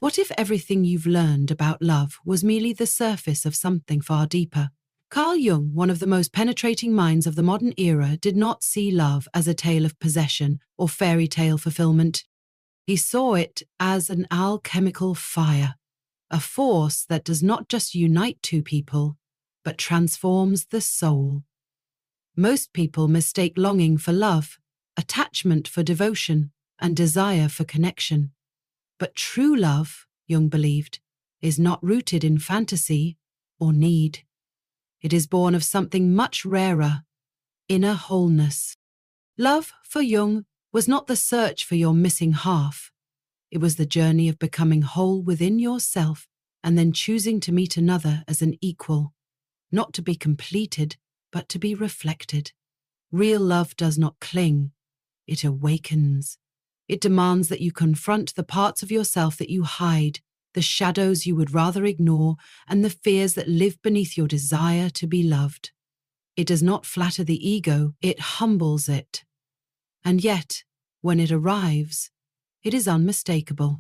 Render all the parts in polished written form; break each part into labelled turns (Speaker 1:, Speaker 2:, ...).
Speaker 1: What if everything you've learned about love was merely the surface of something far deeper? Carl Jung, one of the most penetrating minds of the modern era, did not see love as a tale of possession or fairy tale fulfillment. He saw it as an alchemical fire, a force that does not just unite two people, but transforms the soul. Most people mistake longing for love, attachment for devotion, and desire for connection. But true love, Jung believed, is not rooted in fantasy or need. It is born of something much rarer, inner wholeness. Love, for Jung, was not the search for your missing half. It was the journey of becoming whole within yourself and then choosing to meet another as an equal, not to be completed, but to be reflected. Real love does not cling. It awakens. It demands that you confront the parts of yourself that you hide, the shadows you would rather ignore, and the fears that live beneath your desire to be loved. It does not flatter the ego, it humbles it. And yet, when it arrives, it is unmistakable.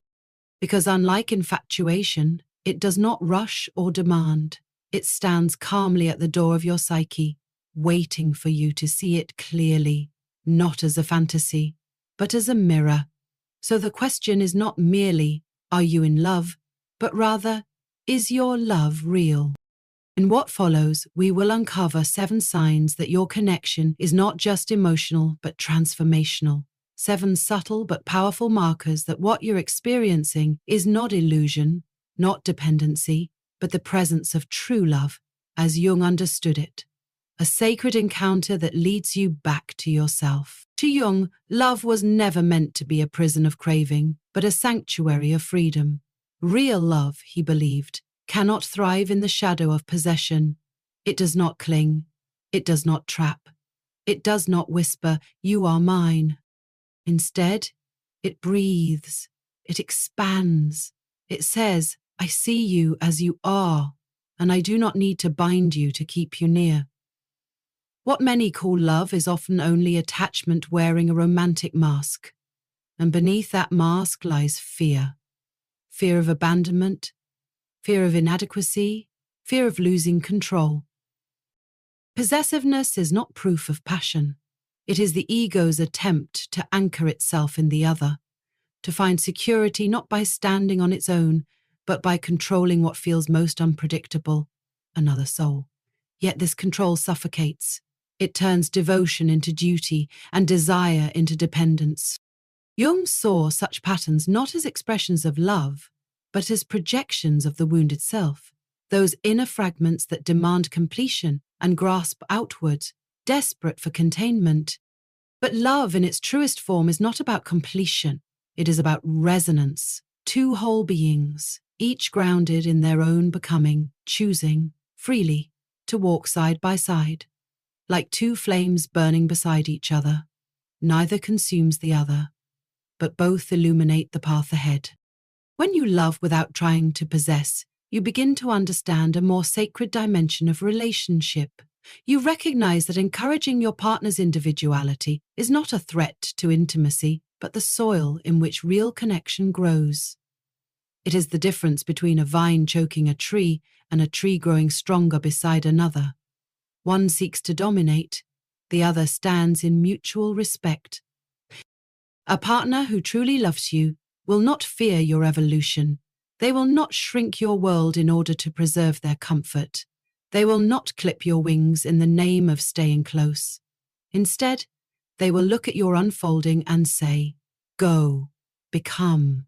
Speaker 1: Because unlike infatuation, it does not rush or demand. It stands calmly at the door of your psyche, waiting for you to see it clearly, not as a fantasy, but as a mirror. So the question is not merely, are you in love, but rather, is your love real? In what follows, we will uncover 7 signs that your connection is not just emotional, but transformational. 7 subtle but powerful markers that what you're experiencing is not illusion, not dependency, but the presence of true love, as Jung understood it. A sacred encounter that leads you back to yourself. To Jung, love was never meant to be a prison of craving, but a sanctuary of freedom. Real love, he believed, cannot thrive in the shadow of possession. It does not cling. It does not trap. It does not whisper, "You are mine." Instead, it breathes. It expands. It says, "I see you as you are, and I do not need to bind you to keep you near." What many call love is often only attachment wearing a romantic mask. And beneath that mask lies fear. Fear of abandonment, fear of inadequacy, fear of losing control. Possessiveness is not proof of passion. It is the ego's attempt to anchor itself in the other, to find security not by standing on its own, but by controlling what feels most unpredictable, another soul. Yet this control suffocates. It turns devotion into duty and desire into dependence. Jung saw such patterns not as expressions of love, but as projections of the wounded self, those inner fragments that demand completion and grasp outward, desperate for containment. But love in its truest form is not about completion. It is about resonance, 2 whole beings, each grounded in their own becoming, choosing, freely, to walk side by side. Like 2 flames burning beside each other, neither consumes the other, but both illuminate the path ahead. When you love without trying to possess, you begin to understand a more sacred dimension of relationship. You recognize that encouraging your partner's individuality is not a threat to intimacy, but the soil in which real connection grows. It is the difference between a vine choking a tree and a tree growing stronger beside another. One seeks to dominate, the other stands in mutual respect. A partner who truly loves you will not fear your evolution. They will not shrink your world in order to preserve their comfort. They will not clip your wings in the name of staying close. Instead, they will look at your unfolding and say, "Go, become.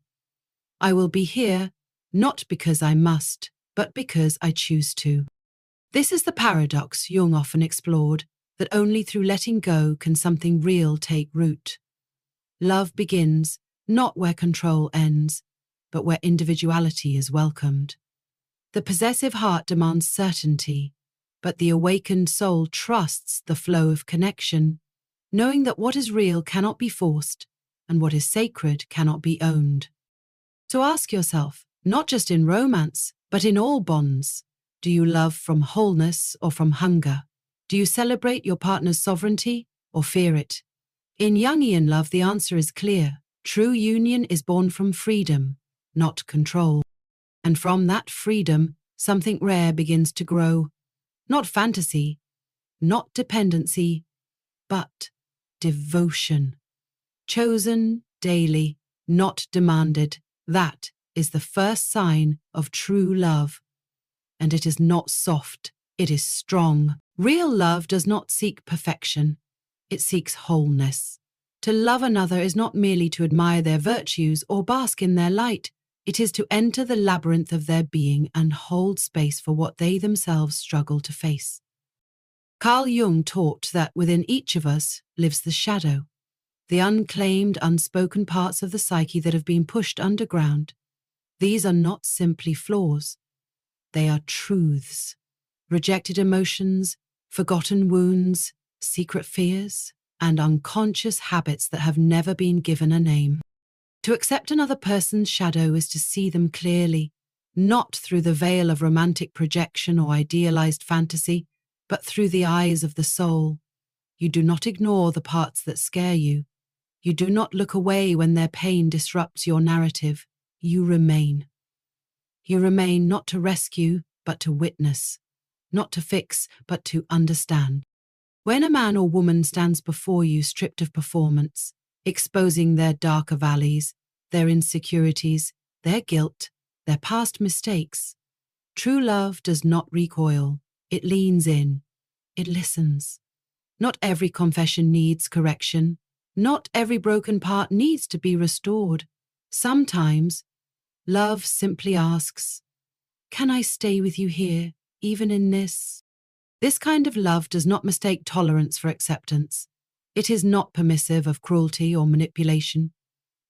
Speaker 1: I will be here, not because I must, but because I choose to." This is the paradox Jung often explored, that only through letting go can something real take root. Love begins not where control ends, but where individuality is welcomed. The possessive heart demands certainty, but the awakened soul trusts the flow of connection, knowing that what is real cannot be forced, and what is sacred cannot be owned. So ask yourself, not just in romance, but in all bonds, do you love from wholeness or from hunger? Do you celebrate your partner's sovereignty or fear it? In Jungian love, the answer is clear. True union is born from freedom, not control. And from that freedom, something rare begins to grow. Not fantasy, not dependency, but devotion. Chosen daily, not demanded. That is the first sign of true love. And it is not soft, it is strong. Real love does not seek perfection, it seeks wholeness. To love another is not merely to admire their virtues or bask in their light, it is to enter the labyrinth of their being and hold space for what they themselves struggle to face. Carl Jung taught that within each of us lives the shadow, the unclaimed, unspoken parts of the psyche that have been pushed underground. These are not simply flaws. They are truths, rejected emotions, forgotten wounds, secret fears, and unconscious habits that have never been given a name. To accept another person's shadow is to see them clearly, not through the veil of romantic projection or idealized fantasy, but through the eyes of the soul. You do not ignore the parts that scare you. You do not look away when their pain disrupts your narrative. You remain. You remain not to rescue, but to witness, not to fix, but to understand. When a man or woman stands before you stripped of performance, exposing their darker valleys, their insecurities, their guilt, their past mistakes, true love does not recoil. It leans in. It listens. Not every confession needs correction. Not every broken part needs to be restored. Sometimes, love simply asks, "Can I stay with you here, even in this?" This kind of love does not mistake tolerance for acceptance. It is not permissive of cruelty or manipulation.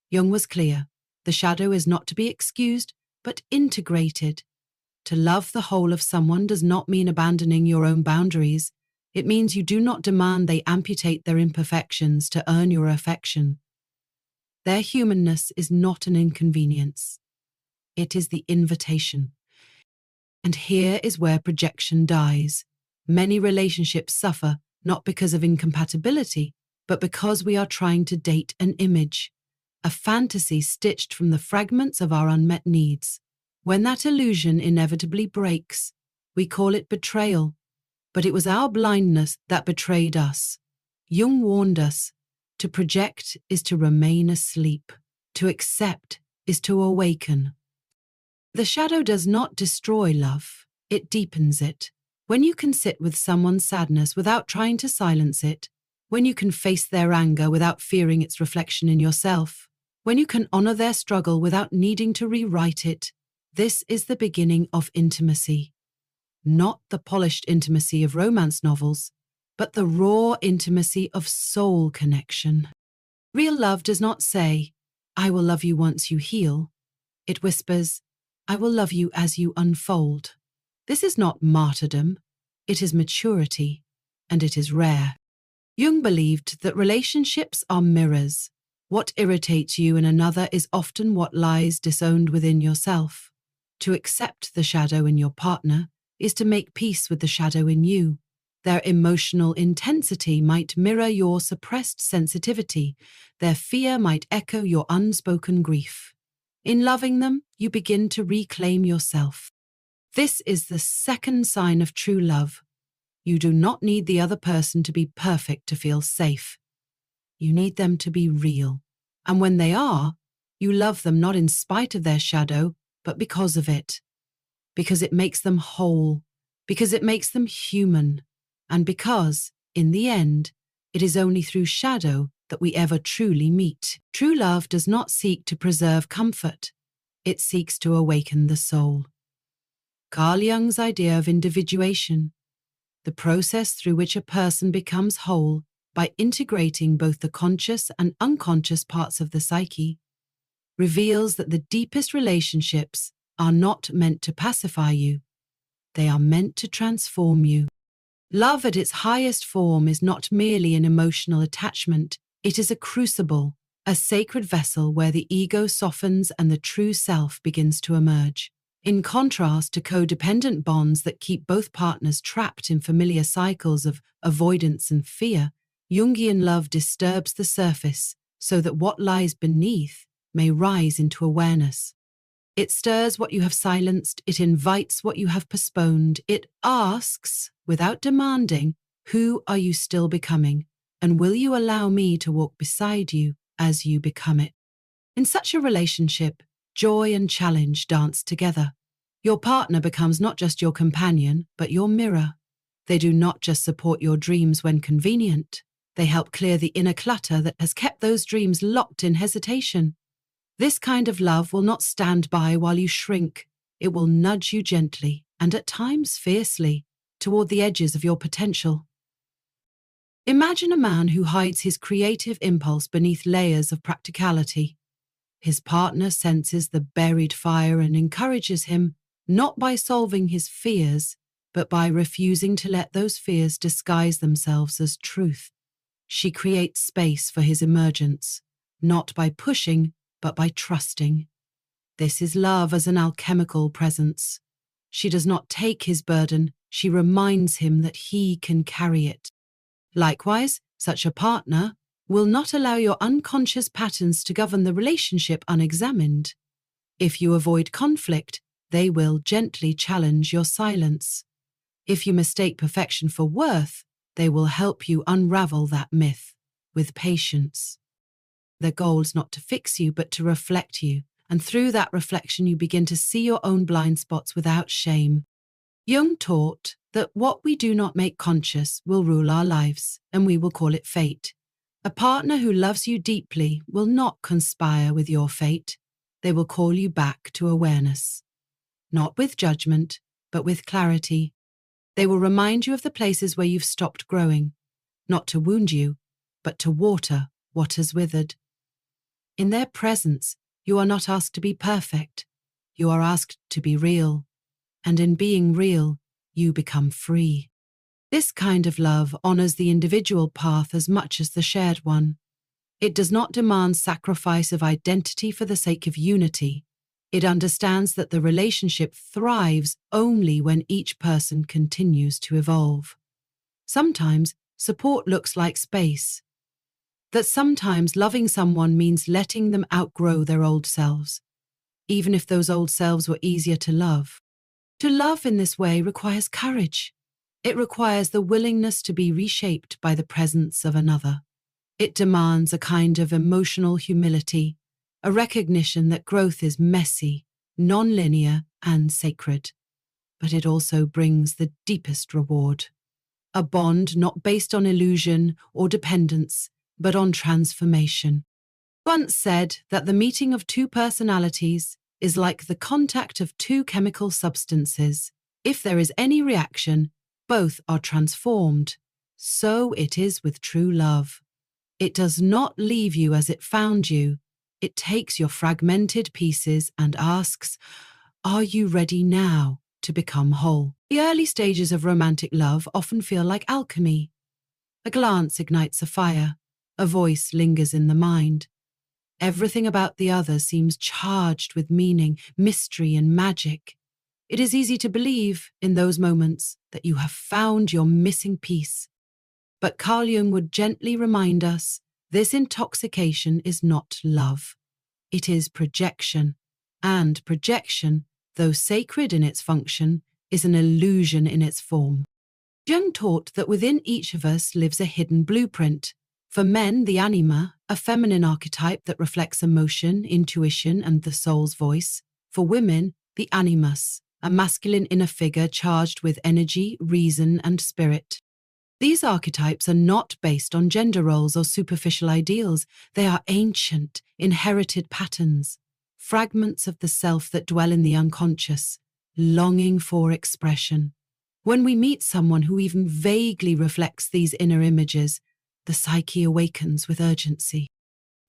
Speaker 1: Jung was clear. The shadow is not to be excused, but integrated. To love the whole of someone does not mean abandoning your own boundaries. It means you do not demand they amputate their imperfections to earn your affection. Their humanness is not an inconvenience. It is the invitation. And here is where projection dies. Many relationships suffer not because of incompatibility, but because we are trying to date an image, a fantasy stitched from the fragments of our unmet needs. When that illusion inevitably breaks, we call it betrayal. But it was our blindness that betrayed us. Jung warned us, to project is to remain asleep. To accept is to awaken. The shadow does not destroy love, it deepens it. When you can sit with someone's sadness without trying to silence it, when you can face their anger without fearing its reflection in yourself, when you can honor their struggle without needing to rewrite it, this is the beginning of intimacy. Not the polished intimacy of romance novels, but the raw intimacy of soul connection. Real love does not say, "I will love you once you heal." It whispers, "I will love you as you unfold." This is not martyrdom, it is maturity, and it is rare. Jung believed that relationships are mirrors. What irritates you in another is often what lies disowned within yourself. To accept the shadow in your partner is to make peace with the shadow in you. Their emotional intensity might mirror your suppressed sensitivity. Their fear might echo your unspoken grief. In loving them, you begin to reclaim yourself. This is the second sign of true love. You do not need the other person to be perfect to feel safe. You need them to be real. And when they are, you love them not in spite of their shadow, but because of it. Because it makes them whole. Because it makes them human. And because, in the end, it is only through shadow that we ever truly meet. True love does not seek to preserve comfort. It seeks to awaken the soul. Carl Jung's idea of individuation, the process through which a person becomes whole by integrating both the conscious and unconscious parts of the psyche, reveals that the deepest relationships are not meant to pacify you. They are meant to transform you. Love at its highest form is not merely an emotional attachment, it is a crucible, a sacred vessel where the ego softens and the true self begins to emerge. In contrast to codependent bonds that keep both partners trapped in familiar cycles of avoidance and fear, Jungian love disturbs the surface so that what lies beneath may rise into awareness. It stirs what you have silenced, it invites what you have postponed, it asks, without demanding, who are you still becoming, and will you allow me to walk beside you as you become it? In such a relationship, joy and challenge dance together. Your partner becomes not just your companion, but your mirror. They do not just support your dreams when convenient, they help clear the inner clutter that has kept those dreams locked in hesitation. This kind of love will not stand by while you shrink. It will nudge you gently, and at times fiercely, toward the edges of your potential. Imagine a man who hides his creative impulse beneath layers of practicality. His partner senses the buried fire and encourages him, not by solving his fears, but by refusing to let those fears disguise themselves as truth. She creates space for his emergence, not by pushing, but by trusting. This is love as an alchemical presence. She does not take his burden, she reminds him that he can carry it. Likewise, such a partner will not allow your unconscious patterns to govern the relationship unexamined. If you avoid conflict, they will gently challenge your silence. If you mistake perfection for worth, they will help you unravel that myth with patience. Their goal is not to fix you, but to reflect you, and through that reflection you begin to see your own blind spots without shame. Jung taught that what we do not make conscious will rule our lives, and we will call it fate. A partner who loves you deeply will not conspire with your fate. They will call you back to awareness. Not with judgment, but with clarity. They will remind you of the places where you've stopped growing, not to wound you, but to water what has withered. In their presence, you are not asked to be perfect. You are asked to be real. And in being real, you become free. This kind of love honors the individual path as much as the shared one. It does not demand sacrifice of identity for the sake of unity. It understands that the relationship thrives only when each person continues to evolve. Sometimes support looks like space. That sometimes loving someone means letting them outgrow their old selves, even if those old selves were easier to love. To love in this way requires courage. It requires the willingness to be reshaped by the presence of another. It demands a kind of emotional humility, a recognition that growth is messy, non-linear, and sacred. But it also brings the deepest reward. A bond not based on illusion or dependence, but on transformation. Once said that the meeting of two personalities is like the contact of two chemical substances. If there is any reaction, both are transformed. So it is with true love. It does not leave you as it found you. It takes your fragmented pieces and asks, are you ready now to become whole? The early stages of romantic love often feel like alchemy. A glance ignites a fire. A voice lingers in the mind. Everything about the other seems charged with meaning, mystery, and magic. It is easy to believe, in those moments, that you have found your missing piece. But Carl Jung would gently remind us, this intoxication is not love. It is projection. And projection, though sacred in its function, is an illusion in its form. Jung taught that within each of us lives a hidden blueprint. For men, the anima, a feminine archetype that reflects emotion, intuition, and the soul's voice. For women, the animus, a masculine inner figure charged with energy, reason, and spirit. These archetypes are not based on gender roles or superficial ideals. They are ancient, inherited patterns, fragments of the self that dwell in the unconscious, longing for expression. When we meet someone who even vaguely reflects these inner images, the psyche awakens with urgency.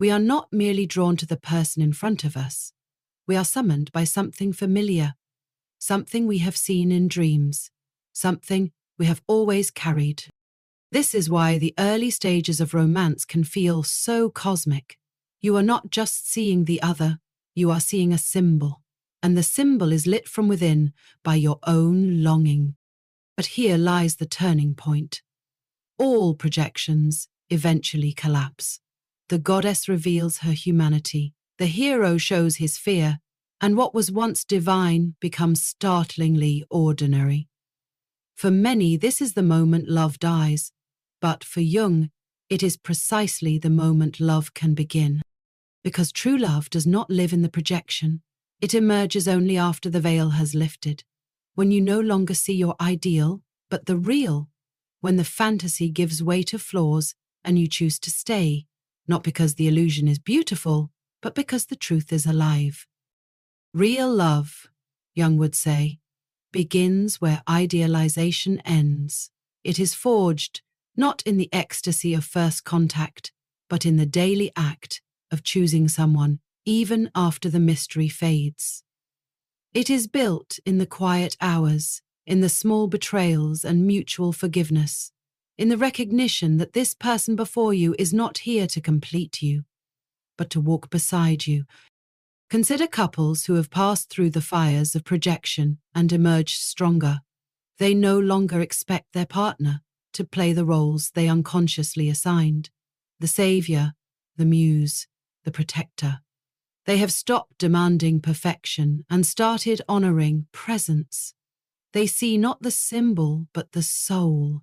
Speaker 1: We are not merely drawn to the person in front of us. We are summoned by something familiar, something we have seen in dreams, something we have always carried. This is why the early stages of romance can feel so cosmic. You are not just seeing the other, you are seeing a symbol, and the symbol is lit from within by your own longing. But here lies the turning point. All projections eventually collapse. The goddess reveals her humanity. The hero shows his fear. and what was once divine becomes startlingly ordinary. For many, this is the moment love dies, but for Jung, it is precisely the moment love can begin. Because true love does not live in the projection, it emerges only after the veil has lifted, when you no longer see your ideal, but the real, when the fantasy gives way to flaws and you choose to stay, not because the illusion is beautiful, but because the truth is alive. Real love, Jung would say, begins where idealization ends. It is forged not in the ecstasy of first contact, but in the daily act of choosing someone, even after the mystery fades. It is built in the quiet hours, in the small betrayals and mutual forgiveness, in the recognition that this person before you is not here to complete you, but to walk beside you. Consider couples who have passed through the fires of projection and emerged stronger. They no longer expect their partner to play the roles they unconsciously assigned: the savior, the muse, the protector. They have stopped demanding perfection and started honoring presence. They see not the symbol but the soul,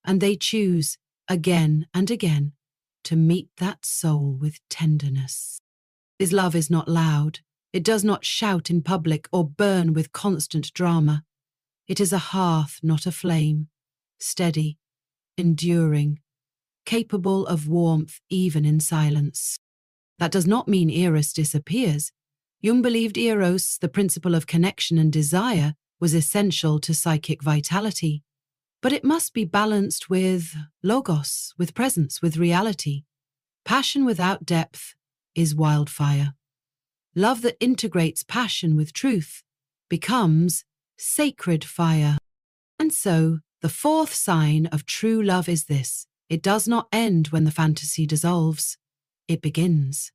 Speaker 1: and they choose, again and again, to meet that soul with tenderness. His love is not loud. It does not shout in public or burn with constant drama. It is a hearth, not a flame, steady, enduring, capable of warmth even in silence. That does not mean Eros disappears. Jung believed Eros, the principle of connection and desire, was essential to psychic vitality. But it must be balanced with logos, with presence, with reality. Passion without depth is wildfire. Love that integrates passion with truth becomes sacred fire. And so, the fourth sign of true love is this: it does not end when the fantasy dissolves. It begins.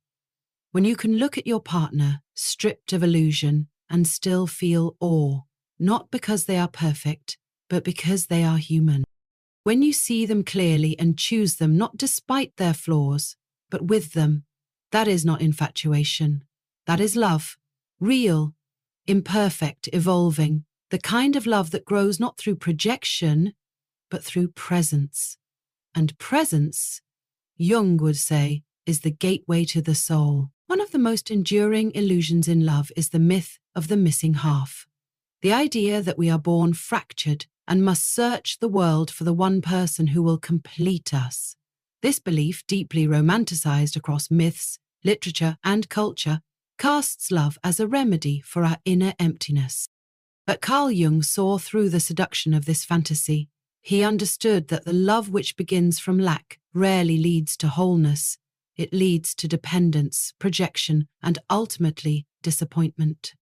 Speaker 1: When you can look at your partner, stripped of illusion, and still feel awe, not because they are perfect, but because they are human. When you see them clearly and choose them not despite their flaws, but with them, that is not infatuation. That is love. Real, imperfect, evolving. The kind of love that grows not through projection, but through presence. And presence, Jung would say, is the gateway to the soul. One of the most enduring illusions in love is the myth of the missing half. The idea that we are born fractured and must search the world for the one person who will complete us. This belief, deeply romanticized across myths, literature, and culture, casts love as a remedy for our inner emptiness. But Carl Jung saw through the seduction of this fantasy. He understood that the love which begins from lack rarely leads to wholeness. It leads to dependence, projection, and ultimately disappointment.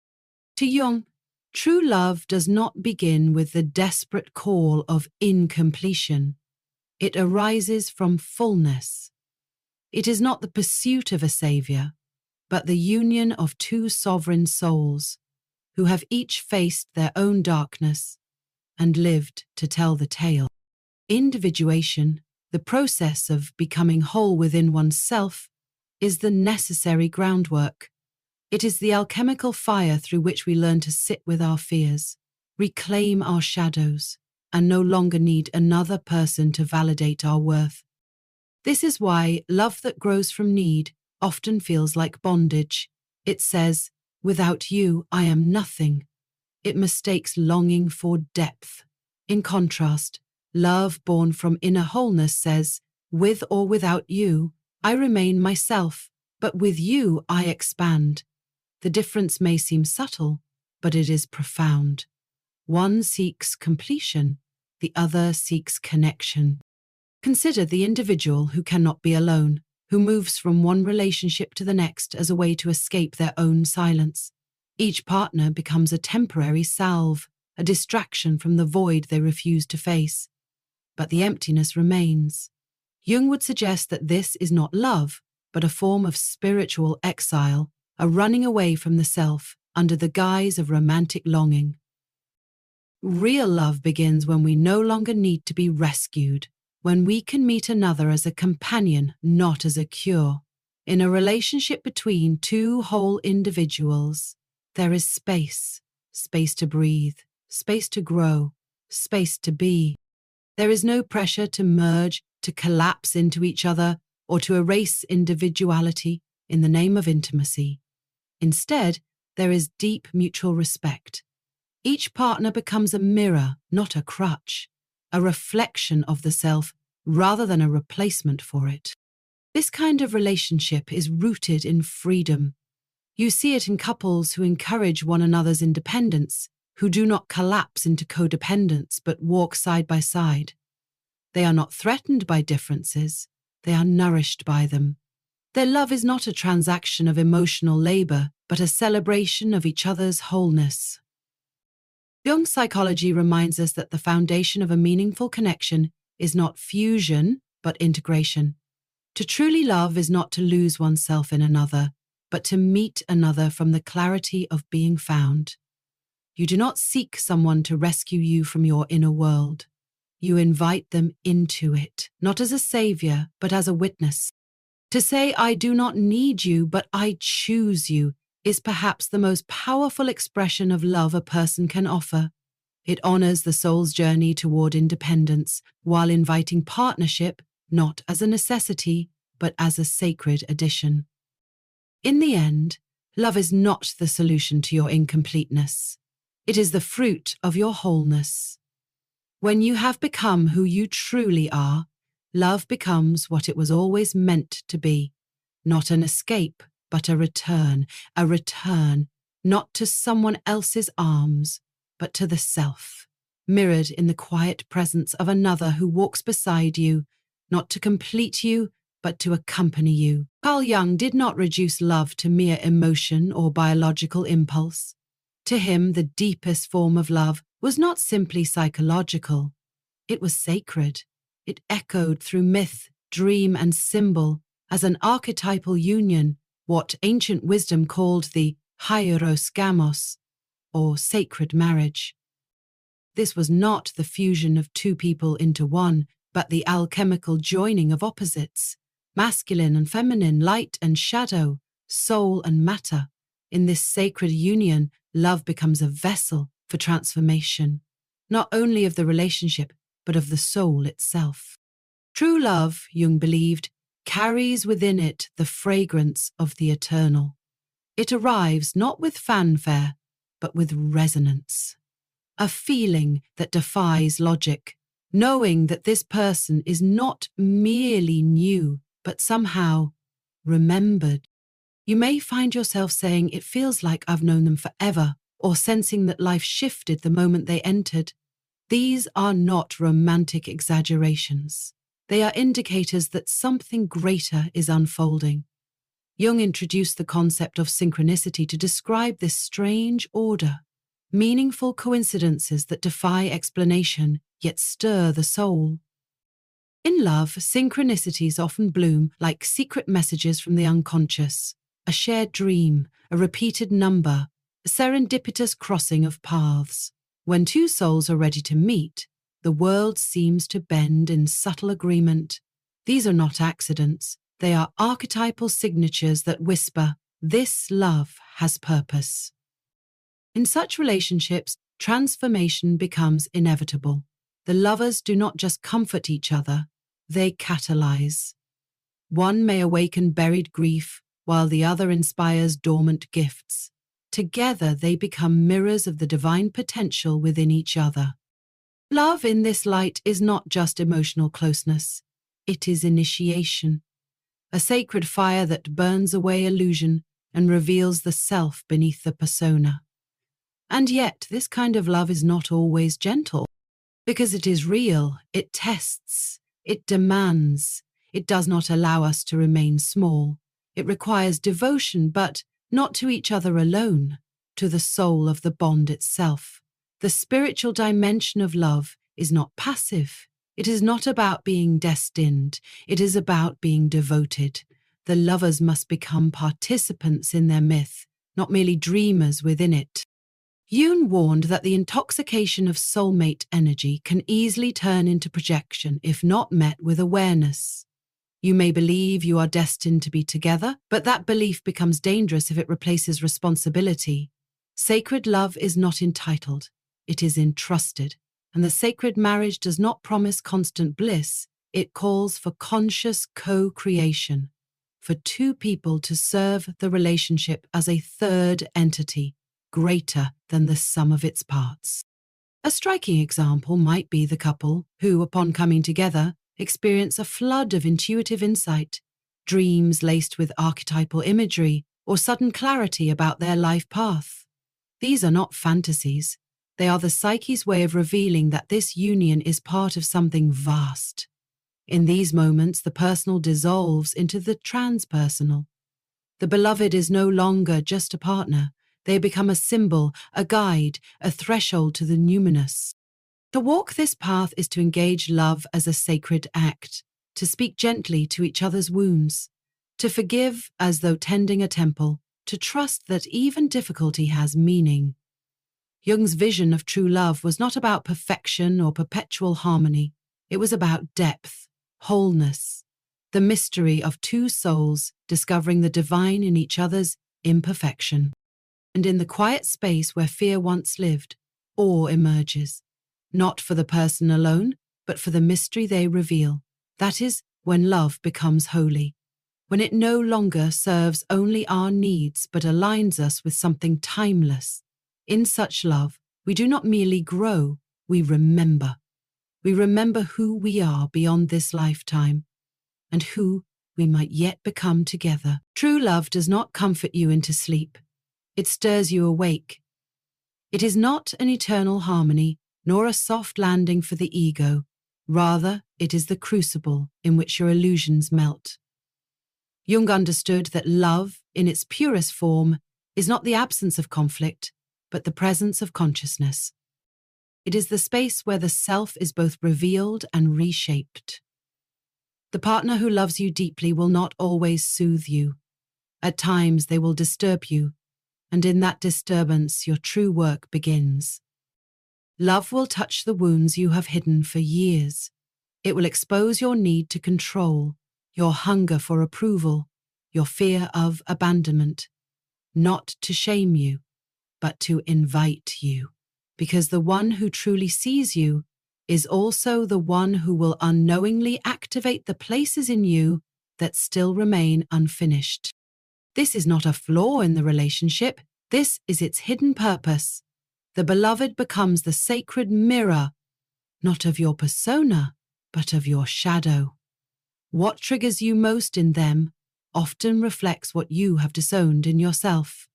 Speaker 1: To Jung, true love does not begin with the desperate call of incompletion. It arises from fullness. It is not the pursuit of a savior, but the union of two sovereign souls who have each faced their own darkness and lived to tell the tale. Individuation, the process of becoming whole within oneself, is the necessary groundwork. It is the alchemical fire through which we learn to sit with our fears, reclaim our shadows, and no longer need another person to validate our worth. This is why love that grows from need often feels like bondage. It says, "Without you, I am nothing." It mistakes longing for depth. In contrast, love born from inner wholeness says, "With or without you, I remain myself, but with you I expand." The difference may seem subtle, but it is profound. One seeks completion, the other seeks connection. Consider the individual who cannot be alone, who moves from one relationship to the next as a way to escape their own silence. Each partner becomes a temporary salve, a distraction from the void they refuse to face. But the emptiness remains. Jung would suggest that this is not love, but a form of spiritual exile, a running away from the self under the guise of romantic longing. Real love begins when we no longer need to be rescued, when we can meet another as a companion, not as a cure. In a relationship between two whole individuals, There is space, space to breathe, space to grow, space to be. There is no pressure to merge, to collapse into each other, or to erase individuality in the name of intimacy. Instead, there is deep mutual respect. Each partner becomes a mirror, not a crutch, a reflection of the self rather than a replacement for it. This kind of relationship is rooted in freedom. You see it in couples who encourage one another's independence, who do not collapse into codependence but walk side by side. They are not threatened by differences, they are nourished by them. Their love is not a transaction of emotional labor, but a celebration of each other's wholeness. Jung psychology reminds us that the foundation of a meaningful connection is not fusion, but integration. To truly love is not to lose oneself in another, but to meet another from the clarity of being found. You do not seek someone to rescue you from your inner world. You invite them into it, not as a savior, but as a witness. To say, "I do not need you, but I choose you," is perhaps the most powerful expression of love a person can offer. It honors the soul's journey toward independence, while inviting partnership not as a necessity, but as a sacred addition. In the end, love is not the solution to your incompleteness. It is the fruit of your wholeness. When you have become who you truly are, love becomes what it was always meant to be, not an escape, but a return, not to someone else's arms, but to the self, mirrored in the quiet presence of another who walks beside you, not to complete you, but to accompany you. Carl Jung did not reduce love to mere emotion or biological impulse. To him, the deepest form of love was not simply psychological. It was sacred. It echoed through myth, dream, and symbol as an archetypal union, what ancient wisdom called the hieros gamos, or sacred marriage. This was not the fusion of two people into one, but the alchemical joining of opposites, masculine and feminine, light and shadow, soul and matter. In this sacred union, love becomes a vessel for transformation, not only of the relationship, but of the soul itself. True love, Jung believed, carries within it the fragrance of the eternal. It arrives not with fanfare, but with resonance. A feeling that defies logic, knowing that this person is not merely new, but somehow remembered. You may find yourself saying, "It feels like I've known them forever," or sensing that life shifted the moment they entered. These are not romantic exaggerations. They are indicators that something greater is unfolding. Jung introduced the concept of synchronicity to describe this strange order, meaningful coincidences that defy explanation, yet stir the soul. In love, synchronicities often bloom like secret messages from the unconscious, a shared dream, a repeated number, a serendipitous crossing of paths. When two souls are ready to meet, the world seems to bend in subtle agreement. These are not accidents. They are archetypal signatures that whisper, "This love has purpose." In such relationships, transformation becomes inevitable. The lovers do not just comfort each other, they catalyze. One may awaken buried grief, while the other inspires dormant gifts. Together, they become mirrors of the divine potential within each other. Love in this light is not just emotional closeness. It is initiation, a sacred fire that burns away illusion and reveals the self beneath the persona. And yet, this kind of love is not always gentle. Because it is real, it tests, it demands, it does not allow us to remain small. It requires devotion, but not to each other alone, to the soul of the bond itself. The spiritual dimension of love is not passive. It is not about being destined. It is about being devoted. The lovers must become participants in their myth, not merely dreamers within it. Jung warned that the intoxication of soulmate energy can easily turn into projection if not met with awareness. You may believe you are destined to be together, but that belief becomes dangerous if it replaces responsibility. Sacred love is not entitled, it is entrusted, and the sacred marriage does not promise constant bliss, it calls for conscious co-creation, for two people to serve the relationship as a third entity, greater than the sum of its parts. A striking example might be the couple who, upon coming together, experience a flood of intuitive insight, dreams laced with archetypal imagery, or sudden clarity about their life path. These are not fantasies. They are the psyche's way of revealing that this union is part of something vast. In these moments, the personal dissolves into the transpersonal. The beloved is no longer just a partner. They become a symbol, a guide, a threshold to the numinous. To walk this path is to engage love as a sacred act, to speak gently to each other's wounds, to forgive as though tending a temple, to trust that even difficulty has meaning. Jung's vision of true love was not about perfection or perpetual harmony. It was about depth, wholeness, the mystery of two souls discovering the divine in each other's imperfection. And in the quiet space where fear once lived, awe emerges, not for the person alone, but for the mystery they reveal. That is when love becomes holy, when it no longer serves only our needs but aligns us with something timeless. In such love, we do not merely grow, we remember. We remember who we are beyond this lifetime and who we might yet become together. True love does not comfort you into sleep. It stirs you awake. It is not an eternal harmony, nor a soft landing for the ego. Rather, it is the crucible in which your illusions melt. Jung understood that love, in its purest form, is not the absence of conflict, but the presence of consciousness. It is the space where the self is both revealed and reshaped. The partner who loves you deeply will not always soothe you. At times they will disturb you, and in that disturbance your true work begins. Love will touch the wounds you have hidden for years. It will expose your need to control, your hunger for approval, your fear of abandonment, not to shame you, but to invite you, because the one who truly sees you is also the one who will unknowingly activate the places in you that still remain unfinished. This is not a flaw in the relationship. This is its hidden purpose. The beloved becomes the sacred mirror, not of your persona, but of your shadow. What triggers you most in them often reflects what you have disowned in yourself.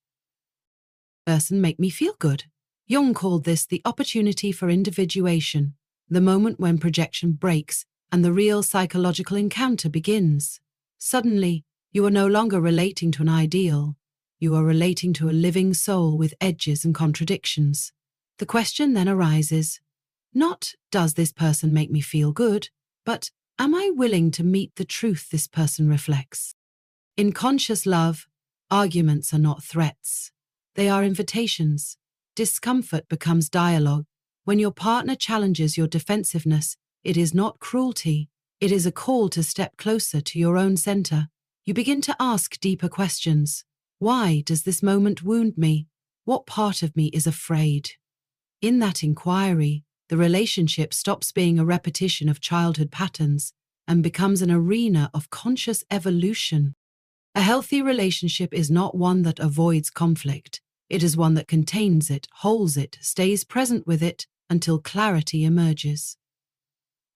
Speaker 1: Person make me feel good. Jung called this the opportunity for individuation, the moment when projection breaks and the real psychological encounter begins. Suddenly, you are no longer relating to an ideal. You are relating to a living soul with edges and contradictions. The question then arises, not does this person make me feel good, but am I willing to meet the truth this person reflects? In conscious love, arguments are not threats. They are invitations. Discomfort becomes dialogue. When your partner challenges your defensiveness, it is not cruelty. It is a call to step closer to your own center. You begin to ask deeper questions. Why does this moment wound me? What part of me is afraid? In that inquiry, the relationship stops being a repetition of childhood patterns and becomes an arena of conscious evolution. A healthy relationship is not one that avoids conflict. It is one that contains it, holds it, stays present with it until clarity emerges.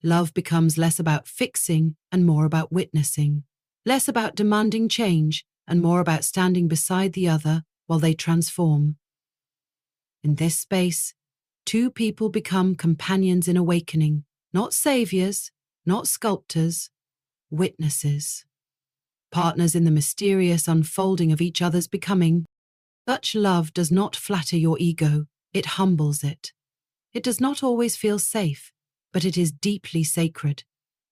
Speaker 1: Love becomes less about fixing and more about witnessing, less about demanding change and more about standing beside the other while they transform. In this space, two people become companions in awakening, not saviors, not sculptors, witnesses. Partners in the mysterious unfolding of each other's becoming. Such love does not flatter your ego, it humbles it. It does not always feel safe, but it is deeply sacred.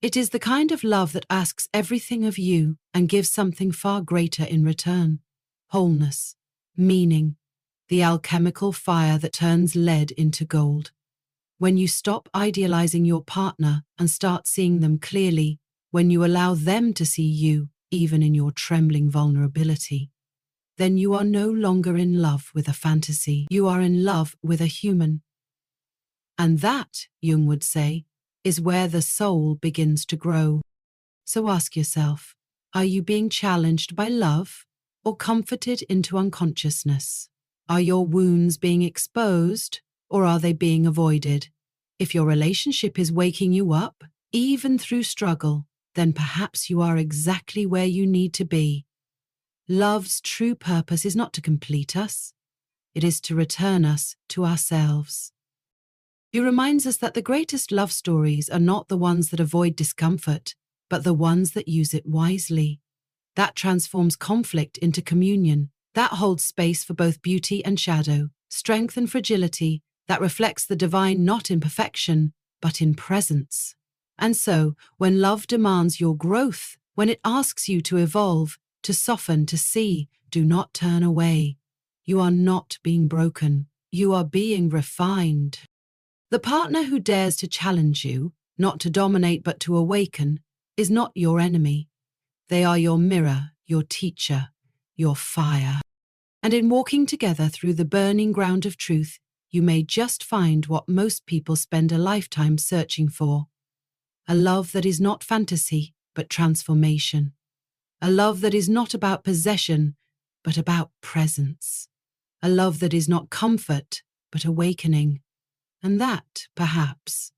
Speaker 1: It is the kind of love that asks everything of you and gives something far greater in return. Wholeness, meaning, the alchemical fire that turns lead into gold. When you stop idealizing your partner and start seeing them clearly, when you allow them to see you, even in your trembling vulnerability, then you are no longer in love with a fantasy. You are in love with a human. And that, Jung would say, is where the soul begins to grow. So ask yourself, are you being challenged by love or comforted into unconsciousness? Are your wounds being exposed or are they being avoided? If your relationship is waking you up, even through struggle, then perhaps you are exactly where you need to be. Love's true purpose is not to complete us. It is to return us to ourselves. He reminds us that the greatest love stories are not the ones that avoid discomfort, but the ones that use it wisely. That transforms conflict into communion. That holds space for both beauty and shadow, strength and fragility. That reflects the divine not in perfection, but in presence. And so, when love demands your growth, when it asks you to evolve, to soften, to see, do not turn away. You are not being broken. You are being refined. The partner who dares to challenge you, not to dominate but to awaken, is not your enemy. They are your mirror, your teacher, your fire. And in walking together through the burning ground of truth, you may just find what most people spend a lifetime searching for. A love that is not fantasy, but transformation. A love that is not about possession, but about presence. A love that is not comfort, but awakening. And that, perhaps,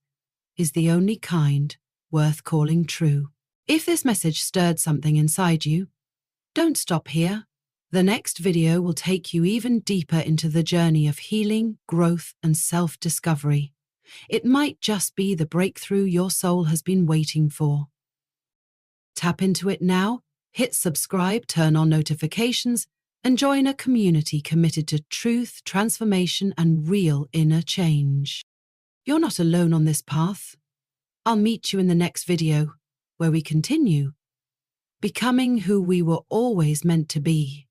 Speaker 1: is the only kind worth calling true. If this message stirred something inside you, don't stop here. The next video will take you even deeper into the journey of healing, growth, and self-discovery. It might just be the breakthrough your soul has been waiting for. Tap into it now, hit subscribe, turn on notifications, and join a community committed to truth, transformation, and real inner change. You're not alone on this path. I'll meet you in the next video, where we continue becoming who we were always meant to be.